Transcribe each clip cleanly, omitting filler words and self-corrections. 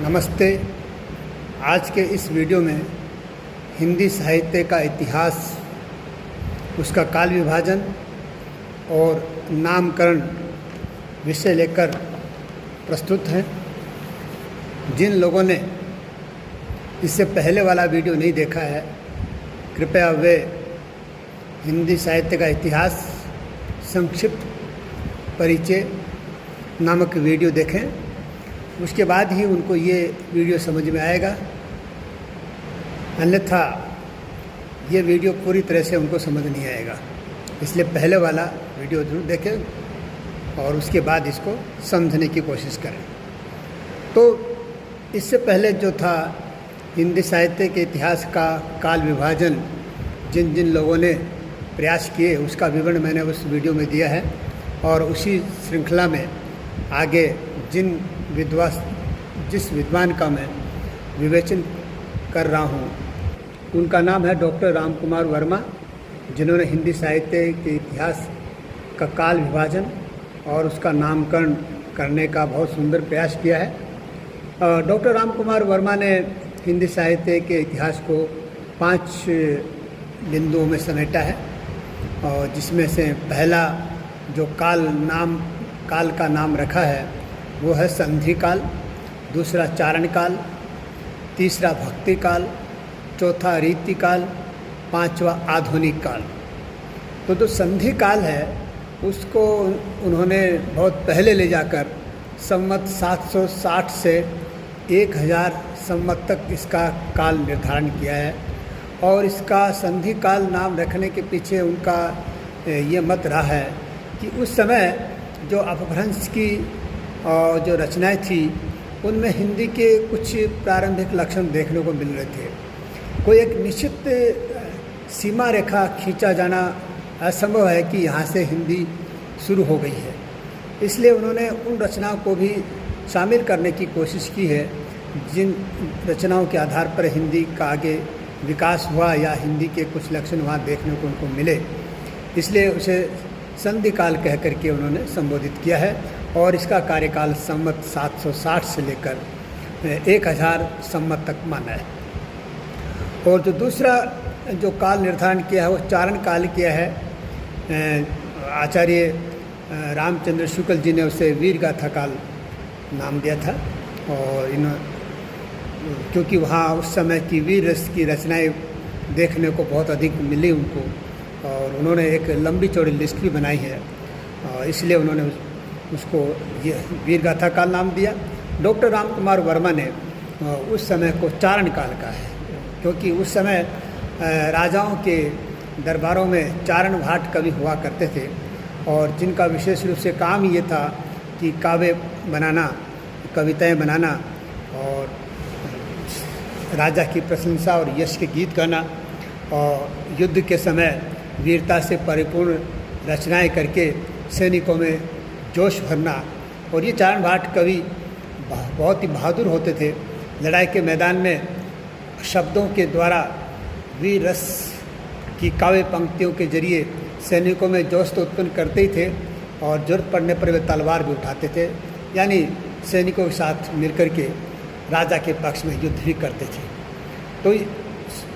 नमस्ते। आज के इस वीडियो में हिंदी साहित्य का इतिहास, उसका काल विभाजन और नामकरण विषय लेकर प्रस्तुत हैं। जिन लोगों ने इससे पहले वाला वीडियो नहीं देखा है, कृपया वे हिंदी साहित्य का इतिहास संक्षिप्त परिचय नामक वीडियो देखें। उसके बाद ही उनको ये वीडियो समझ में आएगा, अन्यथा ये वीडियो पूरी तरह से उनको समझ नहीं आएगा। इसलिए पहले वाला वीडियो जरूर देखें और उसके बाद इसको समझने की कोशिश करें। तो इससे पहले जो था हिंदी साहित्य के इतिहास का काल विभाजन, जिन जिन लोगों ने प्रयास किए उसका विवरण मैंने उस वीडियो में दिया है। और उसी श्रृंखला में आगे जिस विद्वान का मैं विवेचन कर रहा हूँ, उनका नाम है डॉक्टर राम कुमार वर्मा, जिन्होंने हिंदी साहित्य के इतिहास का काल विभाजन और उसका नामकरण करने का बहुत सुंदर प्रयास किया है। डॉक्टर राम कुमार वर्मा ने हिंदी साहित्य के इतिहास को 5 बिंदुओं में समेटा है, और जिसमें से पहला जो काल का नाम रखा है वो है संधि काल, दूसरा चारण काल, तीसरा भक्ति काल, चौथा रीति काल, पांचवा आधुनिक काल। तो जो संधि काल है उसको उन्होंने बहुत पहले ले जाकर संवत 760 से 1000 संवत तक इसका काल निर्धारण किया है। और इसका संधि काल नाम रखने के पीछे उनका ये मत रहा है कि उस समय जो अपभ्रंश की जो रचनाएं थी उनमें हिंदी के कुछ प्रारंभिक लक्षण देखने को मिल रहे थे। कोई एक निश्चित सीमा रेखा खींचा जाना असंभव है कि यहाँ से हिंदी शुरू हो गई है। इसलिए उन्होंने उन रचनाओं को भी शामिल करने की कोशिश की है जिन रचनाओं के आधार पर हिंदी का आगे विकास हुआ या हिंदी के कुछ लक्षण वहाँ देखने को उनको मिले। इसलिए उसे संधि काल कह करके उन्होंने संबोधित किया है। और इसका कार्यकाल संवत 760 से लेकर 1000 संवत तक माना है। और जो दूसरा जो काल निर्धारण किया है वो चारण काल किया है। आचार्य रामचंद्र शुक्ल जी ने उसे वीरगाथा काल नाम दिया था। और क्योंकि वहाँ उस समय की वीर रस की रचनाएं देखने को बहुत अधिक मिली उनको, और उन्होंने एक लंबी चौड़ी लिस्ट भी बनाई है, और इसलिए उन्होंने उसको ये वीरगाथा काल नाम दिया। डॉक्टर राम कुमार वर्मा ने उस समय को चारण काल का है, क्योंकि उस समय राजाओं के दरबारों में चारण भाट कवि हुआ करते थे, और जिनका विशेष रूप से काम ये था कि काव्य बनाना, कविताएं बनाना और राजा की प्रशंसा और यश के गीत गाना, और युद्ध के समय वीरता से परिपूर्ण रचनाएं करके सैनिकों में जोश भरना। और ये चारण भाट कवि बहुत ही बहादुर होते थे। लड़ाई के मैदान में शब्दों के द्वारा वीर रस की काव्य पंक्तियों के जरिए सैनिकों में जोश तो उत्पन्न करते ही थे, और जरूरत पड़ने पर वे तलवार भी उठाते थे, यानी सैनिकों के साथ मिलकर के राजा के पक्ष में युद्ध भी करते थे। तो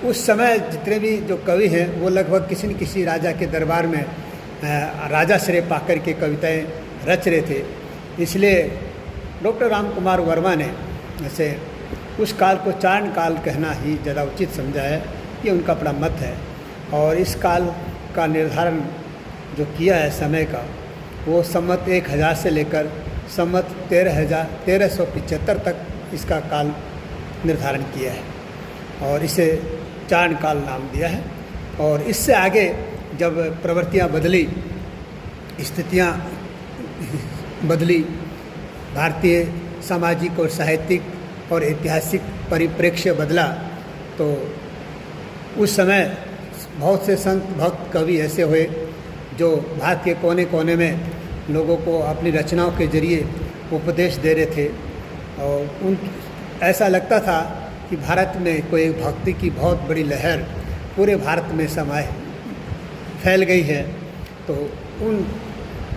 उस समय जितने भी जो कवि हैं वो लगभग किसी न किसी राजा के दरबार में राजाश्रय पाकर के कविताएं रच रहे थे। इसलिए डॉक्टर राम कुमार वर्मा ने ऐसे उस काल को चारण काल कहना ही ज़्यादा उचित समझा है। ये उनका बड़ा मत है। और इस काल का निर्धारण जो किया है समय का, वो संवत 1000 से लेकर संवत 1375 तक इसका काल निर्धारण किया है, और इसे चारण काल नाम दिया है। और इससे आगे जब प्रवृत्तियाँ बदली, स्थितियाँ बदली, भारतीय सामाजिक और साहित्यिक और ऐतिहासिक परिप्रेक्ष्य बदला, तो उस समय बहुत से संत भक्त कवि ऐसे हुए जो भारत के कोने कोने में लोगों को अपनी रचनाओं के जरिए उपदेश दे रहे थे। और ऐसा लगता था कि भारत में कोई भक्ति की बहुत बड़ी लहर पूरे भारत में फैल गई है। तो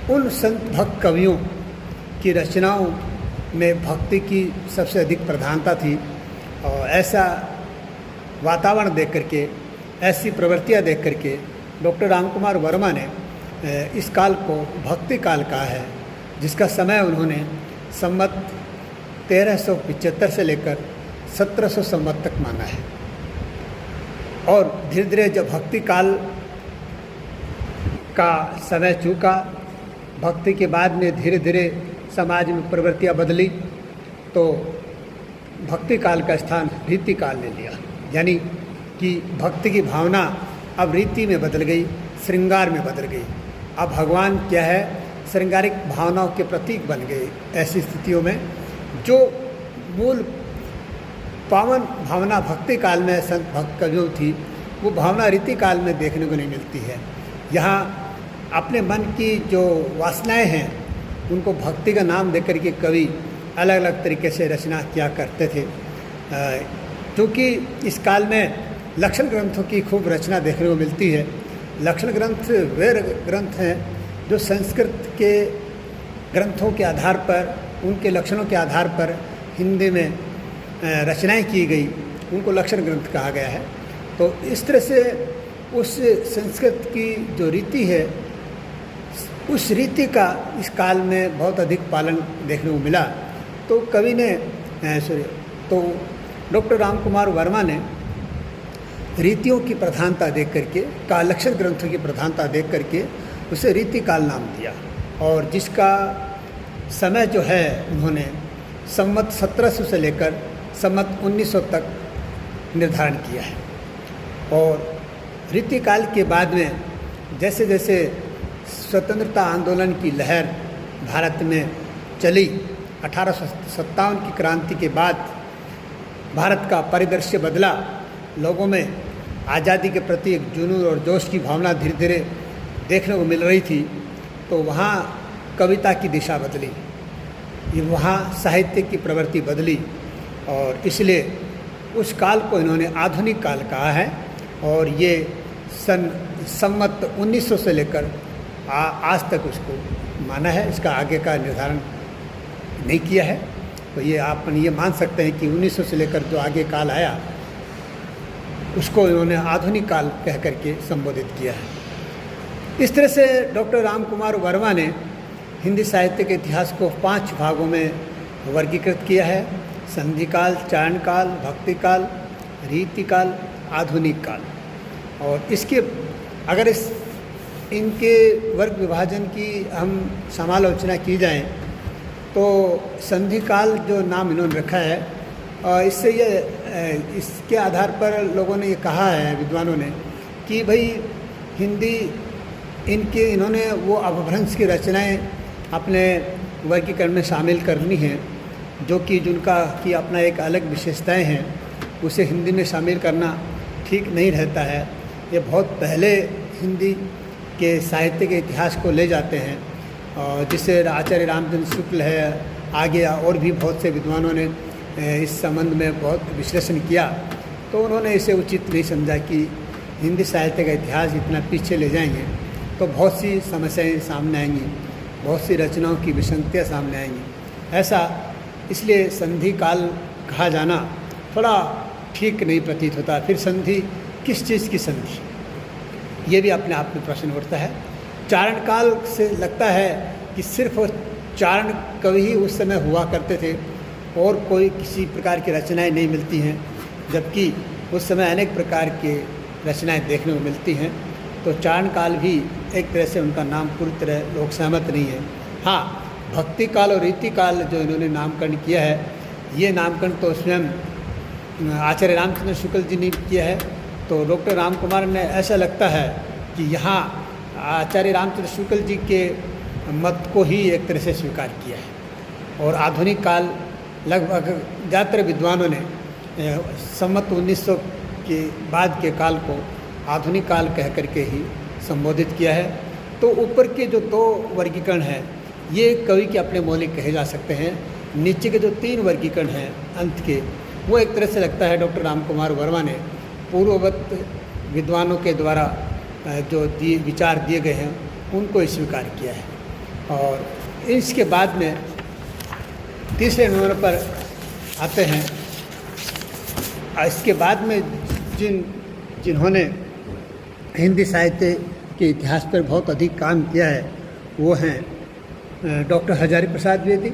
उन संत भक्त कवियों की रचनाओं में भक्ति की सबसे अधिक प्रधानता थी। और ऐसा वातावरण देख करके, ऐसी प्रवृत्तियाँ देख करके डॉक्टर रामकुमार वर्मा ने इस काल को भक्ति काल कहा है, जिसका समय उन्होंने संवत 1375 से लेकर 1700 संवत तक माना है। और धीरे धीरे जब भक्ति काल का समय चूका, भक्ति के बाद में धीरे धीरे समाज में प्रवृत्तियाँ बदली, तो भक्ति काल का स्थान रीति काल ने लिया। यानी कि भक्ति की भावना अब रीति में बदल गई, श्रृंगार में बदल गई। अब भगवान क्या है, श्रृंगारिक भावनाओं के प्रतीक बन गए। ऐसी स्थितियों में जो मूल पावन भावना भक्ति काल में संत भक्त का जो थी, वो भावना रीति काल में देखने को नहीं मिलती है। यहाँ अपने मन की जो वासनाएं हैं, उनको भक्ति का नाम देकर के कवि अलग अलग तरीके से रचना किया करते थे। क्योंकि इस काल में लक्षण ग्रंथों की खूब रचना देखने को मिलती है। लक्षण ग्रंथ वे ग्रंथ हैं जो संस्कृत के ग्रंथों के आधार पर, उनके लक्षणों के आधार पर हिंदी में रचनाएं की गई, उनको लक्षण ग्रंथ कहा गया है। तो इस तरह से उस संस्कृत की जो रीति है, उस रीति का इस काल में बहुत अधिक पालन देखने को मिला। तो कवि ने तो डॉक्टर रामकुमार वर्मा ने रीतियों की प्रधानता देख करके, लक्षण ग्रंथों की प्रधानता देख करके उसे रीति काल नाम दिया। और जिसका समय जो है उन्होंने संवत 1700 से लेकर संवत 1900 तक निर्धारण किया है। और रीति काल के बाद में जैसे जैसे स्वतंत्रता आंदोलन की लहर भारत में चली, 1857 की क्रांति के बाद भारत का परिदृश्य बदला, लोगों में आज़ादी के प्रति एक जुनून और जोश की भावना धीरे धीरे देखने को मिल रही थी। तो वहाँ कविता की दिशा बदली, ये वहाँ साहित्य की प्रवृत्ति बदली, और इसलिए उस काल को इन्होंने आधुनिक काल कहा है। और ये संवत 1900 से लेकर आज तक उसको माना है, इसका आगे का निर्धारण नहीं किया है। तो ये आप ये मान सकते हैं कि 1900 से लेकर जो आगे काल आया, उसको इन्होंने आधुनिक काल कह करके संबोधित किया है। इस तरह से डॉक्टर रामकुमार वर्मा ने हिंदी साहित्य के इतिहास को 5 भागों में वर्गीकृत किया है: संधि काल, चारण काल, भक्ति काल, रीति काल, आधुनिक काल। और इसके अगर इनके वर्ग विभाजन की हम समालोचना की जाए तो संधि काल जो नाम इन्होंने रखा है, इससे इसके आधार पर लोगों ने ये कहा है, विद्वानों ने, कि भाई हिंदी इन्होंने वो अपभ्रंश की रचनाएं अपने वर्गीकरण में शामिल करनी हैं, जो कि जिनका कि अपना एक अलग विशेषताएं हैं, उसे हिंदी में शामिल करना ठीक नहीं रहता है। ये बहुत पहले हिंदी के साहित्य के इतिहास को ले जाते हैं, और जिससे आचार्य रामचंद्र शुक्ल है, आगे और भी बहुत से विद्वानों ने इस संबंध में बहुत विश्लेषण किया। तो उन्होंने इसे उचित नहीं समझा कि हिंदी साहित्य का इतिहास इतना पीछे ले जाएंगे तो बहुत सी समस्याएं सामने आएंगी, बहुत सी रचनाओं की विसंगतियाँ सामने आएंगी। ऐसा इसलिए संधि काल कहा जाना थोड़ा ठीक नहीं प्रतीत होता। फिर संधि किस चीज़ की संधि, ये भी अपने आप में प्रश्न उठता है। चारण काल से लगता है कि सिर्फ चारण कवि ही उस समय हुआ करते थे और कोई किसी प्रकार की रचनाएं नहीं मिलती हैं, जबकि उस समय अनेक प्रकार के रचनाएं देखने को मिलती हैं। तो चारण काल भी एक तरह से उनका नाम पूरी तरह लोग सहमत नहीं है। हाँ, भक्ति काल और रीति काल जो इन्होंने नामकरण किया है, ये नामकरण तो स्वयं आचार्य रामचंद्र शुक्ल जी ने किया है। तो डॉक्टर रामकुमार ने ऐसा लगता है कि यहाँ आचार्य रामचंद्र शुक्ल जी के मत को ही एक तरह से स्वीकार किया है। और आधुनिक काल लगभग ज़्यादातर विद्वानों ने संवत 1900 के बाद के काल को आधुनिक काल कह करके ही संबोधित किया है। तो ऊपर के जो 2 वर्गीकरण हैं, ये कवि के अपने मौलिक कहे जा सकते हैं। नीचे के जो 3 वर्गीकरण हैं अंत के, वो एक तरह से लगता है डॉक्टर रामकुमार वर्मा ने पूर्ववत विद्वानों के द्वारा जो विचार दिए गए हैं उनको स्वीकार किया है। और इसके बाद में तीसरे नंबर पर आते हैं। इसके बाद में जिन्होंने हिंदी साहित्य के इतिहास पर बहुत अधिक काम किया है वो हैं डॉक्टर हजारी प्रसाद द्विवेदी।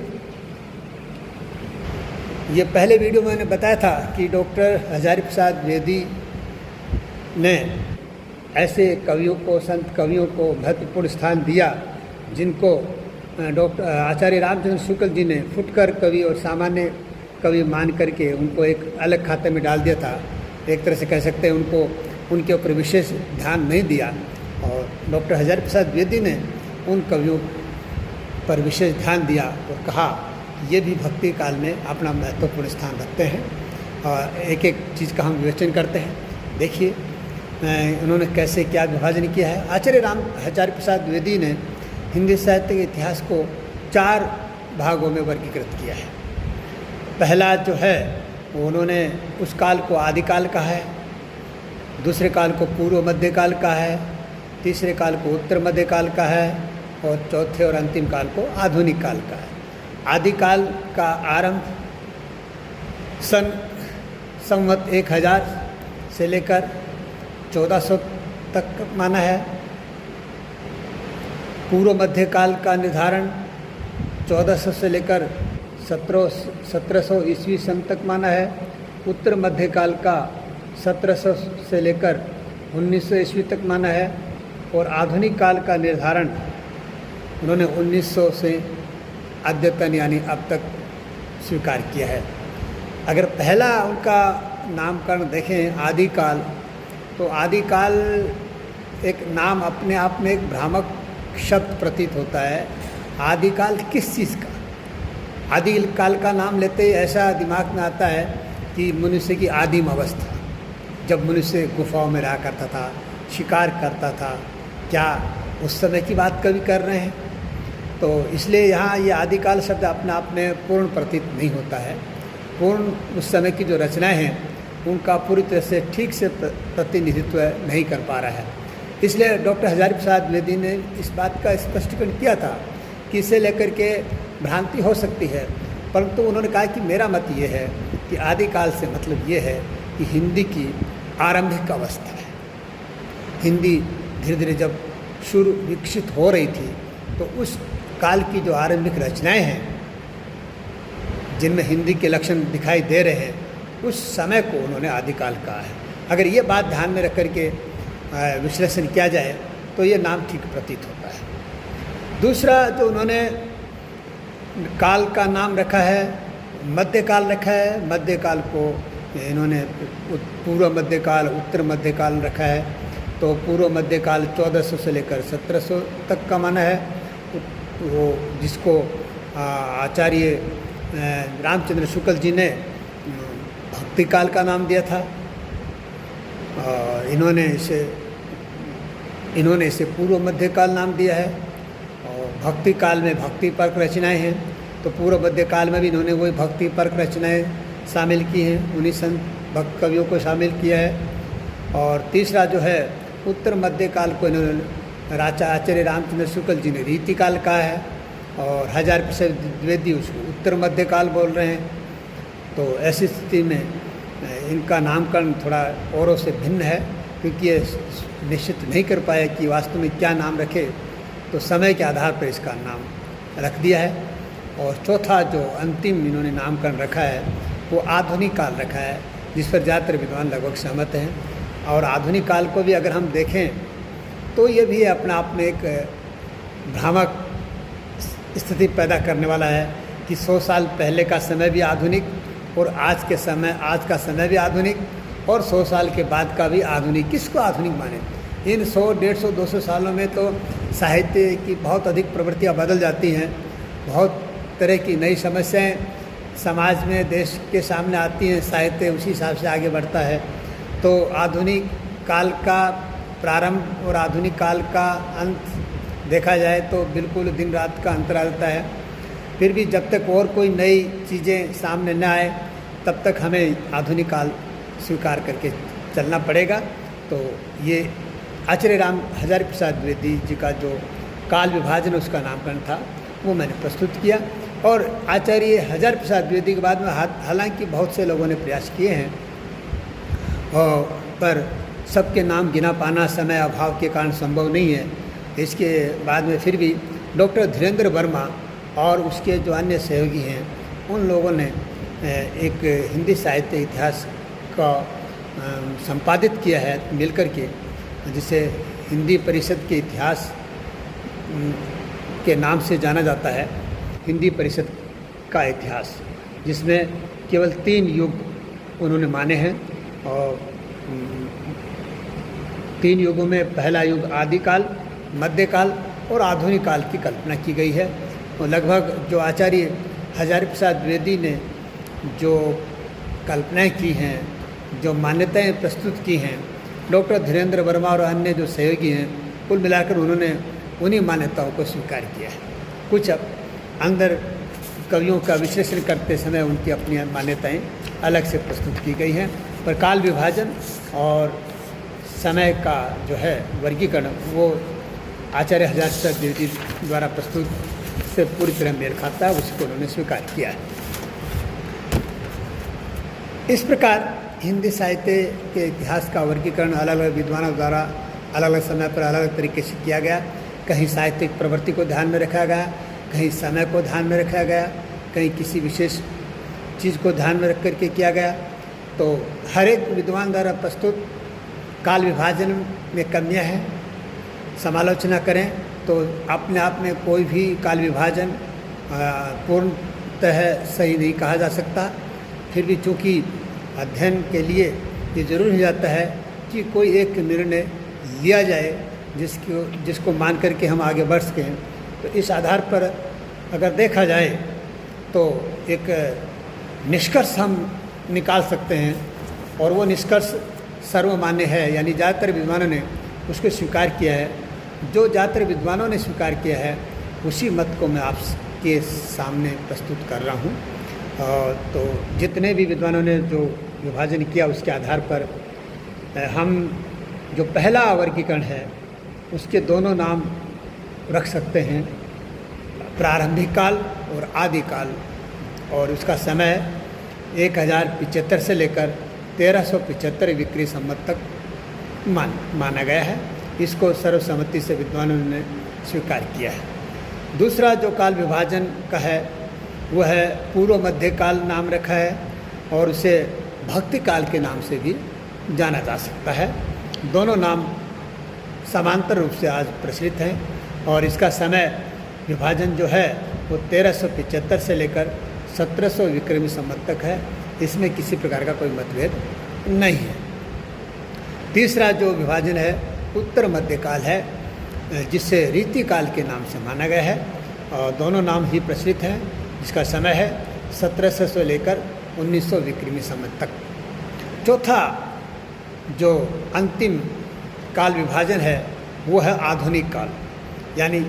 ये पहले वीडियो में मैंने बताया था कि डॉक्टर हजारी प्रसाद द्विवेदी ने ऐसे कवियों को, संत कवियों को महत्वपूर्ण स्थान दिया जिनको डॉक्टर आचार्य रामचंद्र शुक्ल जी ने फुटकर कवि और सामान्य कवि मान करके उनको एक अलग खाते में डाल दिया था। एक तरह से कह सकते हैं उनके ऊपर विशेष ध्यान नहीं दिया, और डॉक्टर हजारी प्रसाद द्विवेदी ने उन कवियों पर विशेष ध्यान दिया और कहा ये भी भक्ति काल में अपना महत्वपूर्ण स्थान रखते हैं। और एक एक चीज़ का हम विवेचन करते हैं। देखिए उन्होंने कैसे क्या विभाजन किया है। आचार्य हजारी प्रसाद द्विवेदी ने हिंदी साहित्य के इतिहास को 4 भागों में वर्गीकृत किया है। पहला जो है वो उन्होंने उस काल को आदिकाल कहा है, दूसरे काल को पूर्व मध्यकाल कहा है, तीसरे काल को उत्तर मध्यकाल का है, और चौथे और अंतिम काल को आधुनिक काल का है। आदिकाल का आरंभ संवत 1000 से लेकर 1400 तक माना है। पूर्व मध्यकाल का निर्धारण 1400 से लेकर 1700 ईस्वी सन तक माना है। उत्तर मध्यकाल का 1700 से लेकर 1900 ईस्वी तक माना है, और आधुनिक काल का निर्धारण उन्होंने 1900 से अद्यतन यानी अब तक स्वीकार किया है। अगर पहला उनका नामकरण देखें आदिकाल, तो आदिकाल एक नाम अपने आप में एक भ्रामक शब्द प्रतीत होता है। आदिकाल किस चीज़ का? आदिकाल का नाम लेते ही ऐसा दिमाग में आता है कि मनुष्य की आदिम अवस्था, जब मनुष्य गुफाओं में रहा करता था, शिकार करता था। क्या उस समय की बात कभी कर रहे हैं? तो इसलिए यहाँ ये आदिकाल शब्द अपने आप में पूर्ण प्रतीत नहीं होता है। पूर्ण उस समय की जो रचनाएं हैं उनका पूरी तरह से ठीक से प्रतिनिधित्व नहीं कर पा रहा है। इसलिए डॉक्टर हजारी प्रसाद द्विवेदी ने इस बात का स्पष्टीकरण किया था कि इसे लेकर के भ्रांति हो सकती है, परंतु उन्होंने कहा कि मेरा मत ये है कि आदिकाल से मतलब ये है कि हिंदी की आरंभिक अवस्था है। हिंदी धीरे धीरे जब शुरू विकसित हो रही थी, तो उस काल की जो आरंभिक रचनाएं हैं जिनमें हिंदी के लक्षण दिखाई दे रहे हैं, उस समय को उन्होंने आदिकाल कहा है। अगर ये बात ध्यान में रख करके विश्लेषण किया जाए तो ये नाम ठीक प्रतीत होता है। दूसरा जो उन्होंने काल का नाम रखा है, मध्यकाल रखा है। मध्यकाल को इन्होंने पूर्व मध्यकाल, उत्तर मध्यकाल रखा है। तो पूर्व मध्यकाल 1400 से लेकर 1700 तक का माना है, वो जिसको आचार्य रामचंद्र शुक्ल जी ने भक्ति काल का नाम दिया था। इन्होंने इसे पूर्व मध्यकाल नाम दिया है। और भक्ति काल में भक्ति परक रचनाएं हैं, तो पूर्व मध्यकाल में भी इन्होंने वही भक्ति परक रचनाएं शामिल की हैं, उन्हीं संत भक्त कवियों को शामिल किया है। और तीसरा जो है उत्तर मध्यकाल को इन्होंने आचार्य रामचंद्र शुक्ल जी ने रीतिकाल कहा है, और हजारी प्रसाद द्विवेदी उसको उत्तर मध्यकाल बोल रहे हैं। तो ऐसी स्थिति में इनका नामकरण थोड़ा औरों से भिन्न है, क्योंकि ये निश्चित नहीं कर पाए कि वास्तव में क्या नाम रखे, तो समय के आधार पर इसका नाम रख दिया है। और चौथा जो अंतिम इन्होंने नामकरण रखा है वो आधुनिक काल रखा है, जिस पर ज़्यादातर विद्वान लगभग सहमत हैं। और आधुनिक काल को भी अगर हम देखें तो ये भी अपने आप में एक भ्रामक स्थिति पैदा करने वाला है कि 100 साल पहले का समय भी आधुनिक, और आज का समय भी आधुनिक, और 100 साल के बाद का भी आधुनिक। किसको आधुनिक माने? इन 100, 150, 200 सालों में तो साहित्य की बहुत अधिक प्रवृत्तियाँ बदल जाती हैं, बहुत तरह की नई समस्याएं समाज में देश के सामने आती हैं, साहित्य उसी हिसाब से आगे बढ़ता है। तो आधुनिक काल का प्रारंभ और आधुनिक काल का अंत देखा जाए तो बिल्कुल दिन रात का अंतर आता है। फिर भी जब तक और कोई नई चीज़ें सामने न आए तब तक हमें आधुनिक काल स्वीकार करके चलना पड़ेगा। तो ये आचार्य हजारी प्रसाद द्विवेदी जी का जो काल विभाजन उसका नामकरण था वो मैंने प्रस्तुत किया। और आचार्य हजारी प्रसाद द्विवेदी के बाद में हालांकि बहुत से लोगों ने प्रयास किए हैं, और पर सबके नाम गिना पाना समय अभाव के कारण संभव नहीं है। इसके बाद में फिर भी डॉक्टर धीरेन्द्र वर्मा और उसके जो अन्य सहयोगी हैं, उन लोगों ने एक हिंदी साहित्य इतिहास का संपादित किया है मिलकर के, जिसे हिंदी परिषद के इतिहास के नाम से जाना जाता है। हिंदी परिषद का इतिहास, जिसमें केवल 3 युग उन्होंने माने हैं, और 3 युगों में पहला युग आदिकाल, मध्यकाल और आधुनिक काल की कल्पना की गई है। और लगभग जो आचार्य हजारी प्रसाद द्विवेदी ने जो कल्पनाएं की हैं, जो मान्यताएं प्रस्तुत की हैं, डॉक्टर धीरेन्द्र वर्मा और अन्य जो सहयोगी हैं, कुल मिलाकर उन्होंने उन्हीं मान्यताओं को स्वीकार किया है। कुछ अंदर कवियों का विश्लेषण करते समय उनकी अपनी मान्यताएं अलग से प्रस्तुत की गई हैं, पर काल विभाजन और समय का जो है वर्गीकरण वो आचार्य हजारी प्रसाद द्विवेदी द्वारा प्रस्तुत से पूरी तरह मेल खाता है, उसको उन्होंने स्वीकार किया है। इस प्रकार हिंदी साहित्य के इतिहास का वर्गीकरण अलग अलग विद्वानों द्वारा अलग अलग समय पर अलग अलग तरीके से किया गया। कहीं साहित्यिक प्रवृत्ति को ध्यान में रखा गया, कहीं समय को ध्यान में रखा गया, कहीं किसी विशेष चीज़ को ध्यान में रख करके किया गया। तो हर एक विद्वान द्वारा प्रस्तुत काल विभाजन में कमियां हैं। समालोचना करें तो अपने आप में कोई भी काल विभाजन पूर्णतः सही नहीं कहा जा सकता। फिर भी चूँकि अध्ययन के लिए ये ज़रूरी हो जाता है कि कोई एक निर्णय लिया जाए जिसको मान करके हम आगे बढ़ सकें। तो इस आधार पर अगर देखा जाए तो एक निष्कर्ष हम निकाल सकते हैं, और वो निष्कर्ष सर्वमान्य है, यानी ज़्यादातर विद्वानों ने उसको स्वीकार किया है। जो ज़्यादातर विद्वानों ने स्वीकार किया है उसी मत को मैं आपके सामने प्रस्तुत कर रहा हूँ। तो जितने भी विद्वानों ने जो विभाजन किया उसके आधार पर हम जो पहला वर्गीकरण है उसके दोनों नाम रख सकते हैं, प्रारंभिक काल और आदिकाल, और उसका समय 1075 से लेकर 1375 विक्रमी संवत तक माना गया है। इसको सर्वसम्मति से विद्वानों ने स्वीकार किया है। दूसरा जो काल विभाजन का है वो है पूर्व मध्य काल नाम रखा है, और उसे भक्ति काल के नाम से भी जाना जा सकता है। दोनों नाम समांतर रूप से आज प्रचलित हैं, और इसका समय विभाजन जो है वो 1375 से लेकर 1700 विक्रमी संवत तक है। इसमें किसी प्रकार का कोई मतभेद नहीं है। तीसरा जो विभाजन है उत्तर मध्य काल है, जिसे रीति काल के नाम से माना गया है, और दोनों नाम ही प्रचलित हैं। जिसका समय है 1700 से लेकर 1900 विक्रमी संवत तक। चौथा जो अंतिम काल विभाजन है वो है आधुनिक काल, यानी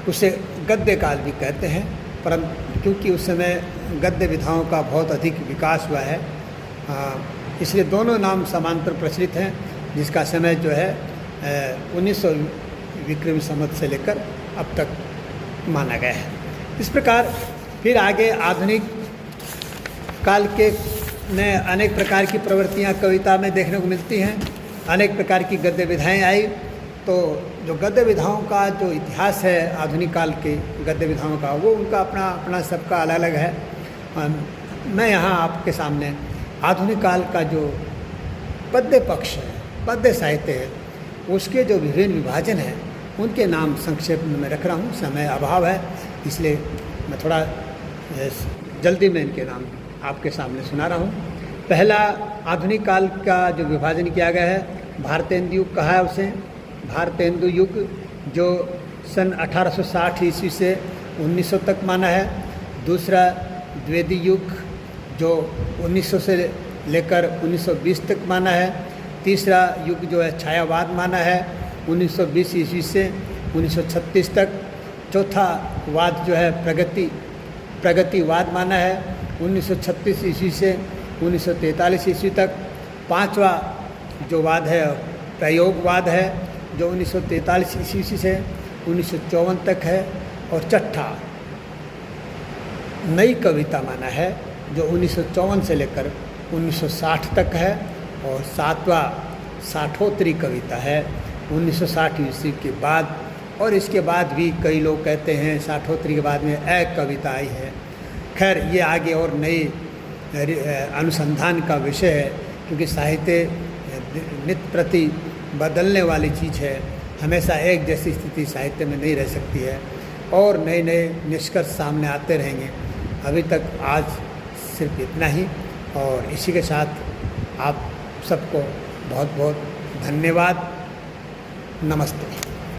उसे गद्य काल भी कहते हैं, परंतु क्योंकि उस समय गद्य विधाओं का बहुत अधिक विकास हुआ है, इसलिए दोनों नाम समांतर प्रचलित हैं। जिसका समय जो है 1900 विक्रमी संवत से लेकर अब तक माना गया है। इस प्रकार फिर आगे आधुनिक काल के में अनेक प्रकार की प्रवृत्तियां कविता में देखने को मिलती हैं, अनेक प्रकार की गद्य विधाएँ आई। तो जो गद्य विधाओं का जो इतिहास है आधुनिक काल के गद्य विधाओं का, वो उनका अपना अपना सबका अलग अलग है। मैं यहाँ आपके सामने आधुनिक काल का जो पद्य पक्ष है, पद्य साहित्य है, उसके जो विभिन्न विभाजन हैं उनके नाम संक्षेप में रख रहा हूँ। समय अभाव है इसलिए मैं थोड़ा जल्दी में इनके नाम आपके सामने सुना रहा हूँ। पहला आधुनिक काल का जो विभाजन किया गया है भारतेंदु युग कहा है उसे। भारतेंदु युग जो सन 1860 ईस्वी से 1900 तक माना है। दूसरा द्विवेदी युग जो 1900 से लेकर 1920 तक माना है। तीसरा युग जो है छायावाद माना है 1920 ईस्वी से 1936 तक। चौथा वाद जो है प्रगतिवाद माना है 1936 ईस्वी से 1943 ईस्वी तक। पांचवा जो वाद है प्रयोगवाद है जो 1943 ईस्वी से 1954 तक है। और छठा नई कविता माना है, जो 1954 से लेकर 1960 तक है, और 7वां साठोत्तरी कविता है 1960 ईस्वी के बाद। और इसके बाद भी कई लोग कहते हैं साठोत्तरी के बाद में एक कविता आई है। खैर, ये आगे और नई अनुसंधान का विषय है, क्योंकि साहित्य नित्य प्रति बदलने वाली चीज़ है। हमेशा एक जैसी स्थिति साहित्य में नहीं रह सकती है, और नए नए निष्कर्ष सामने आते रहेंगे। अभी तक आज सिर्फ इतना ही, और इसी के साथ आप सबको बहुत बहुत धन्यवाद। नमस्ते।